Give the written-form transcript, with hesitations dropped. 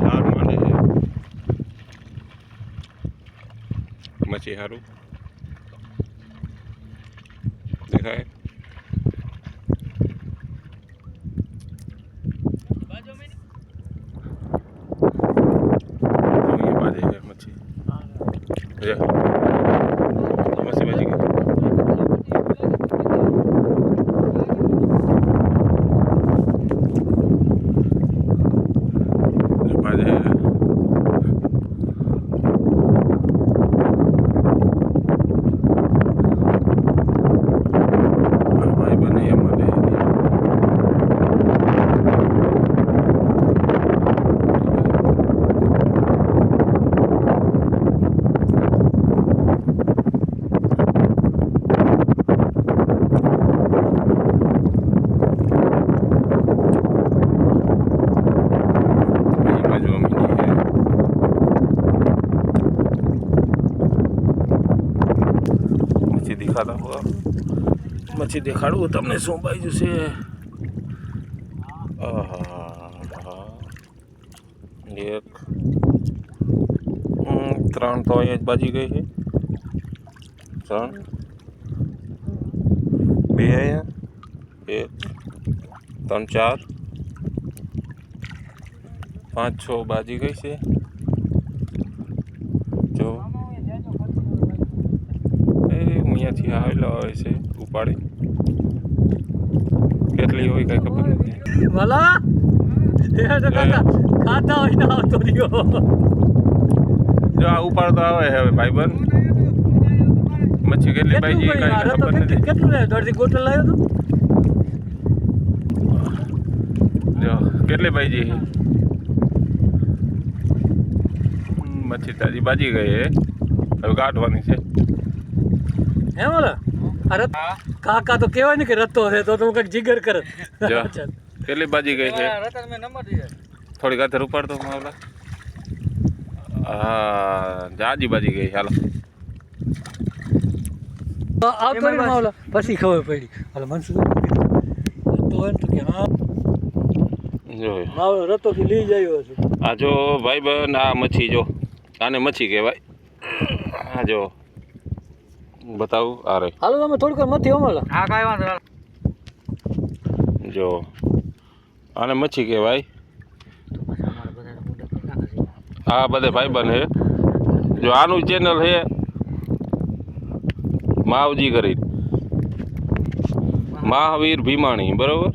ઝાડ માંડે છે મચ્છી સારું દેખાય. મચ્છી દેખાડવું તમને શું બાજુ છે. એક 3 તો અહીંયા જ બાજી ગઈ છે. 3 2 અહીંયા 1 3 4 5 6 બાજી ગઈ છે. જો અહીંયાથી આવેલો આવે છે ઉપાડી કેટલી હોય કઈ ખબર નથી. ભલા ખાતા હોય ના આવતો રહ્યો. જો આ ઉપાડતો આવે હવે ભાઈબંધ મચ્છી કેટલી બાજી કઈ ખબર નથી. કેટલું લાવ્યો? દોઢથી બોટલ લાવ્યો તો જો કેટલી બાજી મચ્છી તાજી બાજી ગઈ હે હવે કાઢવાની છે. હે બોલા અરે કાકા તો કહેવાય ને કે રતો હે તો કંઈક જીગર કરે. જો કેટલી બાજી ગઈ છે થોડીક હાથે ઉપાડતો માવલા. હા જાજી બાજી ગઈ. હાલો આવતો ને માવલા પછી ખબર પડી. હાલો મનસુખ રતો હોય ને તો કે હા જો માવલો રતો થી લઈ જાય છે. આ જો ભાઈબંધ આ મચ્છી જો આને મચ્છી કહેવાય. આ જો બતાવું આ રે. હાલો તમે થોડીક વાર મથી અમાલા. હા કાંઈ વાંધો જો આને મચ્છી કહેવાય. આ બધે ભાઈબંધ હે. જો આનું ચેનલ હે માવજી કરી મહાવીર ભીમાણી બરોબર.